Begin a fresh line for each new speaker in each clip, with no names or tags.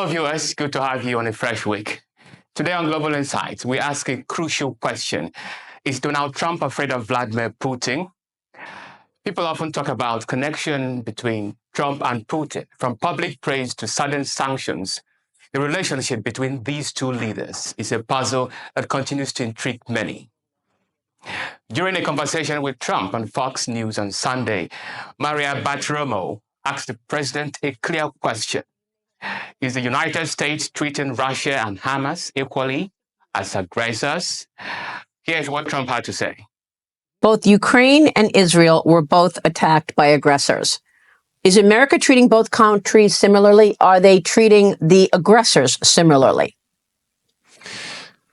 Hello, viewers. Good to have you on a fresh week. Today on Global Insights, we ask a crucial question. Is Donald Trump afraid of Vladimir Putin? People often talk about connection between Trump and Putin, from public praise to sudden sanctions. The relationship between these two leaders is a puzzle that continues to intrigue many. During a conversation with Trump on Fox News on Sunday, Maria Bartiromo asked the president a clear question. Is the United States treating Russia and Hamas equally as aggressors? Here's what Trump had to say.
Both Ukraine and Israel were both attacked by aggressors. Is America treating both countries similarly? Are they treating the aggressors similarly?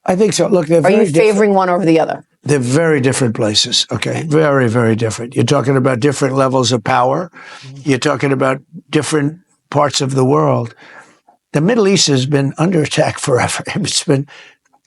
I think so. Look,
are you favoring one over the other?
They're very different places. Okay. Very, very different. You're talking about different levels of power. You're talking about different parts of the world. The Middle East has been under attack forever. It's been,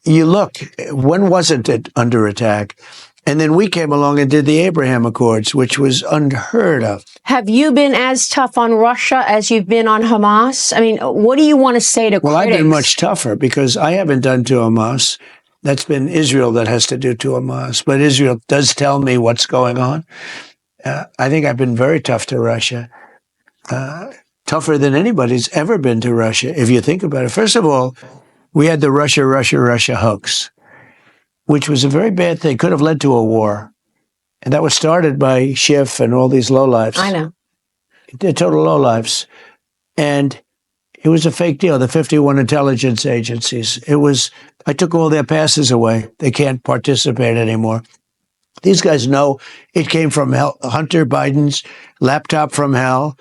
you look, when wasn't it under attack? And then we came along and did the Abraham Accords, which was unheard of.
Have you been as tough on Russia as you've been on Hamas? I mean, what do you want to say to critics?
Well, I've been much tougher because I haven't done to Hamas. That's been Israel that has to do to Hamas. But Israel does tell me what's going on. I think I've been very tough to Russia. Tougher than anybody's ever been to Russia, if you think about it. First of all, we had the Russia hoax, which was a very bad thing, could have led to a war. And that was started by Schiff and all these lowlifes.
I know.
They're total lowlifes. And it was a fake deal, the 51 intelligence agencies. I took all their passes away. They can't participate anymore. These guys know it came from Hunter Biden's laptop from hell,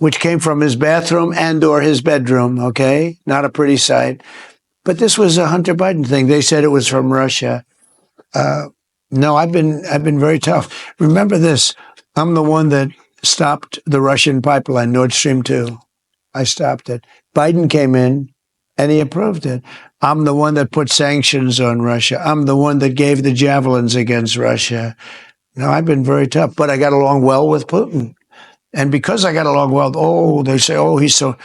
which came from his bathroom and or his bedroom, okay? Not a pretty sight. But this was a Hunter Biden thing. They said it was from Russia. No, I've been very tough. Remember this, I'm the one that stopped the Russian pipeline, Nord Stream 2. I stopped it. Biden came in and he approved it. I'm the one that put sanctions on Russia. I'm the one that gave the javelins against Russia. No, I've been very tough, but I got along well with Putin. And because I got along well, they say, he's so...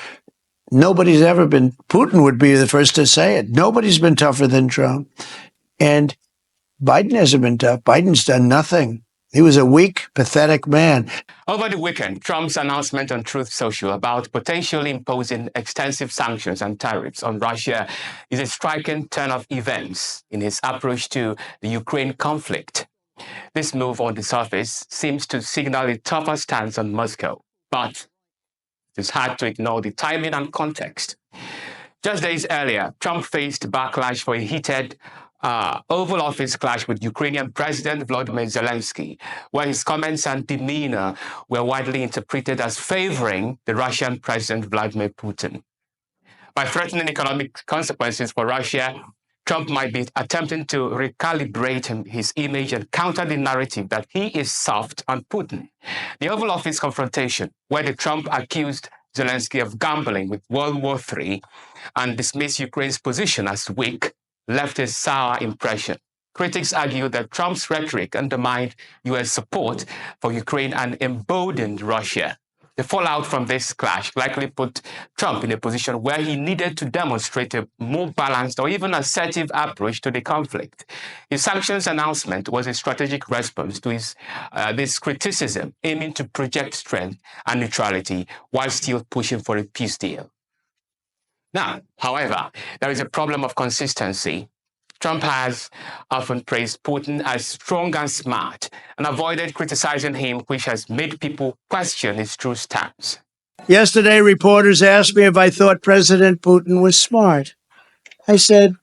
Nobody's ever been... Putin would be the first to say it. Nobody's been tougher than Trump. And Biden hasn't been tough. Biden's done nothing. He was a weak, pathetic man.
Over the weekend, Trump's announcement on Truth Social about potentially imposing extensive sanctions and tariffs on Russia is a striking turn of events in his approach to the Ukraine conflict. This move on the surface seems to signal a tougher stance on Moscow, but it's hard to ignore the timing and context. Just days earlier, Trump faced backlash for a heated Oval Office clash with Ukrainian President Volodymyr Zelensky, where his comments and demeanor were widely interpreted as favoring the Russian President Vladimir Putin. By threatening economic consequences for Russia, Trump might be attempting to recalibrate his image and counter the narrative that he is soft on Putin. The Oval Office confrontation, where Trump accused Zelensky of gambling with World War III and dismissed Ukraine's position as weak, left a sour impression. Critics argue that Trump's rhetoric undermined U.S. support for Ukraine and emboldened Russia. The fallout from this clash likely put Trump in a position where he needed to demonstrate a more balanced or even assertive approach to the conflict. His sanctions announcement was a strategic response to this criticism, aiming to project strength and neutrality while still pushing for a peace deal. Now, however, there is a problem of consistency. Trump has often praised Putin as strong and smart and avoided criticizing him, which has made people question his true stance.
Yesterday, reporters asked me if I thought President Putin was smart. I said,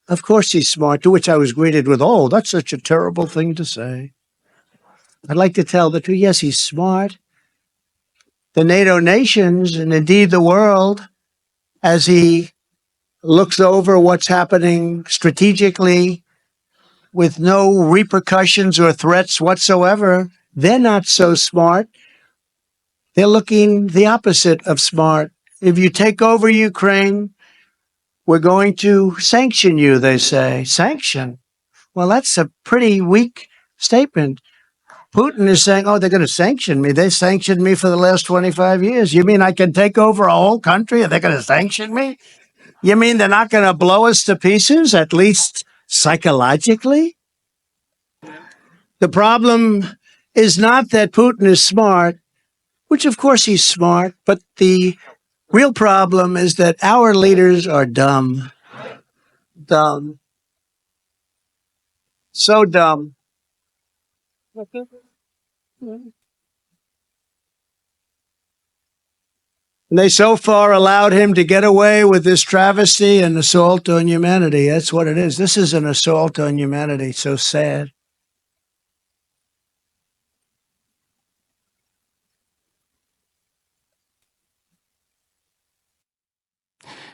of course he's smart, to which I was greeted with, that's such a terrible thing to say. I'd like to tell the truth. Yes, he's smart. The NATO nations, and indeed the world, as he looks over what's happening strategically with no repercussions or threats whatsoever, they're not so smart. They're looking the opposite of smart. If you take over Ukraine, we're going to sanction you, they say. Sanction? Well, that's a pretty weak statement. Putin is saying, oh, they're going to sanction me. They sanctioned me for the last 25 years. You mean I can take over a whole country and they're going to sanction me? You mean they're not going to blow us to pieces, at least psychologically? The problem is not that Putin is smart, which of course he's smart, but the real problem is that our leaders are dumb. Dumb. So dumb. And they so far allowed him to get away with this travesty and assault on humanity. That's what it is. This is an assault on humanity. So sad.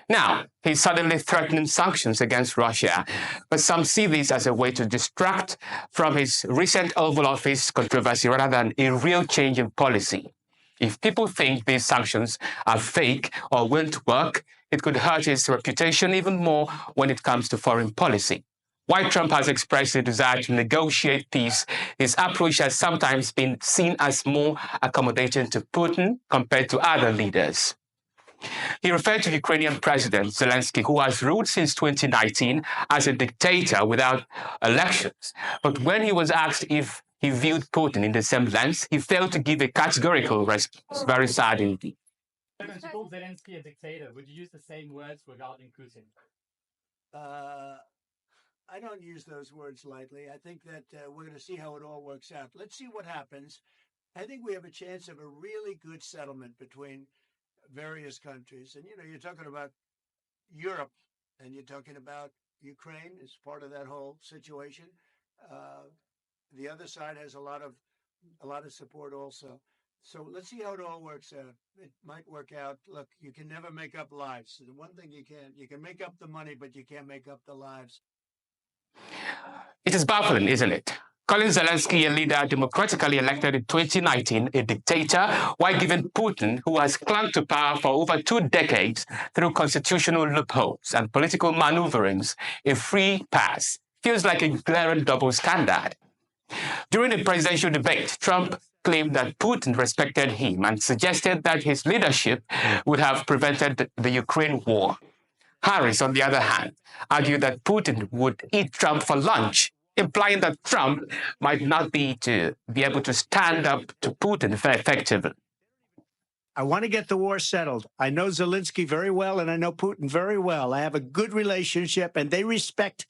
Now, he's suddenly threatening sanctions against Russia, but some see this as a way to distract from his recent Oval Office controversy rather than a real change in policy. If people think these sanctions are fake or won't work, it could hurt his reputation even more when it comes to foreign policy. While Trump has expressed a desire to negotiate peace, his approach has sometimes been seen as more accommodating to Putin compared to other leaders. He referred to Ukrainian President Zelensky, who has ruled since 2019 as a dictator without elections. But when he was asked if he viewed Putin in the same lens, he failed to give a categorical response. Very sad indeed.
When you call Zelensky a dictator, would you use the same words regarding Putin?
I don't use those words lightly. I think that we're going to see how it all works out. Let's see what happens. I think we have a chance of a really good settlement between various countries. And, you know, you're talking about Europe and you're talking about Ukraine as part of that whole situation. The other side has a lot of support also. So let's see how it all works out. It might work out. Look, you can never make up lives. The one thing you can make up the money, but you can't make up the lives.
It is baffling, isn't it? Calling Zelensky a leader democratically elected in 2019 a dictator, while giving Putin, who has clung to power for over 2 decades through constitutional loopholes and political maneuverings, a free pass, feels like a glaring double standard. During the presidential debate, Trump claimed that Putin respected him and suggested that his leadership would have prevented the Ukraine war. Harris, on the other hand, argued that Putin would eat Trump for lunch, implying that Trump might not be able to stand up to Putin effectively.
I want to get the war settled. I know Zelensky very well, and I know Putin very well. I have a good relationship, and they respect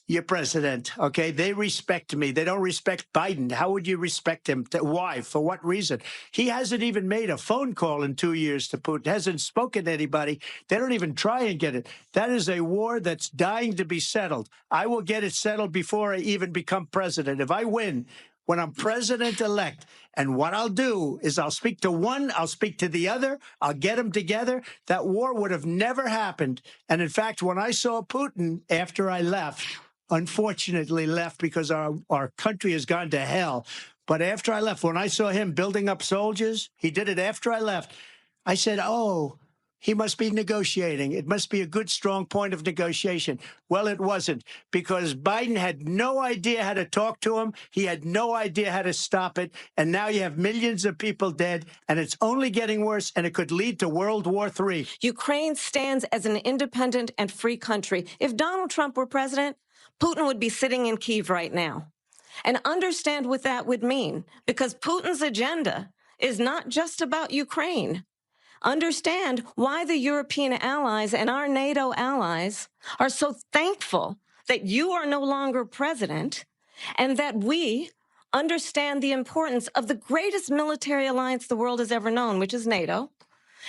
your president, okay? They respect me. They don't respect Biden. How would you respect him? Why? For what reason? He hasn't even made a phone call in 2 years to Putin, hasn't spoken to anybody. They don't even try and get it. That is a war that's dying to be settled. I will get it settled before I even become president. If I win, when I'm president-elect, and what I'll do is I'll speak to one, I'll speak to the other, I'll get them together. That war would have never happened. And in fact, when I saw Putin after I left, unfortunately left because our country has gone to hell. But after I left, when I saw him building up soldiers, he did it after I left. I said, oh, he must be negotiating. It must be a good, strong point of negotiation. Well, it wasn't, because Biden had no idea how to talk to him. He had no idea how to stop it. And now you have millions of people dead, and it's only getting worse, and it could lead to World War III.
Ukraine stands as an independent and free country. If Donald Trump were president, Putin would be sitting in Kyiv right now. And understand what that would mean, because Putin's agenda is not just about Ukraine. Understand why the European allies and our NATO allies are so thankful that you are no longer president, and that we understand the importance of the greatest military alliance the world has ever known, which is NATO,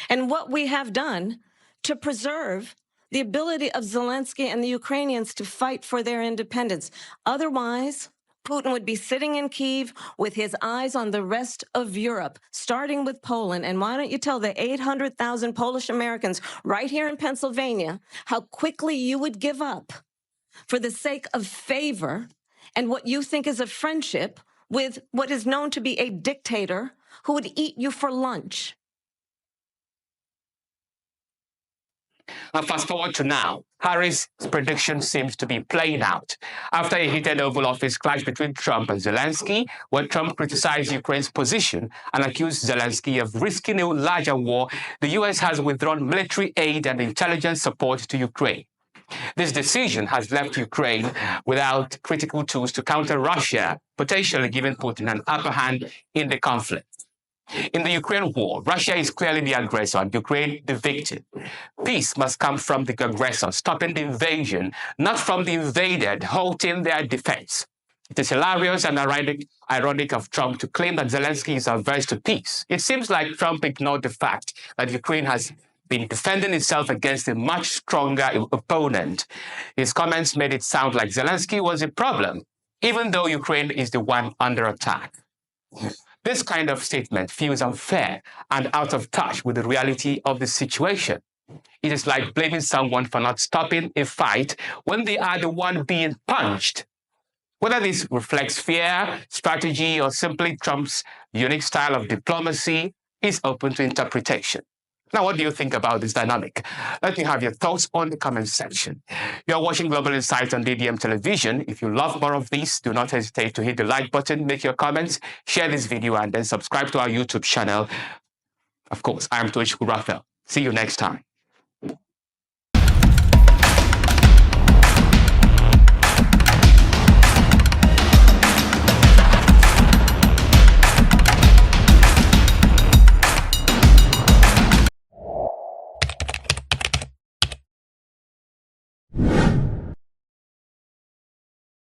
and what we have done to preserve the ability of Zelensky and the Ukrainians to fight for their independence. Otherwise, Putin would be sitting in Kyiv with his eyes on the rest of Europe, starting with Poland. And why don't you tell the 800,000 Polish Americans right here in Pennsylvania how quickly you would give up for the sake of favor and what you think is a friendship with what is known to be a dictator who would eat you for lunch.
And fast forward to now. Harris' prediction seems to be playing out. After a heated Oval Office clash between Trump and Zelensky, where Trump criticized Ukraine's position and accused Zelensky of risking a larger war, the U.S. has withdrawn military aid and intelligence support to Ukraine. This decision has left Ukraine without critical tools to counter Russia, potentially giving Putin an upper hand in the conflict. In the Ukraine war, Russia is clearly the aggressor and Ukraine the victim. Peace must come from the aggressor, stopping the invasion, not from the invaded, halting their defense. It is hilarious and ironic of Trump to claim that Zelensky is averse to peace. It seems like Trump ignored the fact that Ukraine has been defending itself against a much stronger opponent. His comments made it sound like Zelensky was a problem, even though Ukraine is the one under attack. This kind of statement feels unfair and out of touch with the reality of the situation. It is like blaming someone for not stopping a fight when they are the one being punched. Whether this reflects fear, strategy, or simply Trump's unique style of diplomacy is open to interpretation. Now, what do you think about this dynamic? Let me have your thoughts on the comment section. You're watching Global Insight on DDM Television. If you love more of this, do not hesitate to hit the like button, make your comments, share this video, and then subscribe to our YouTube channel. Of course, I am Tochukwu Raphael. See you next time.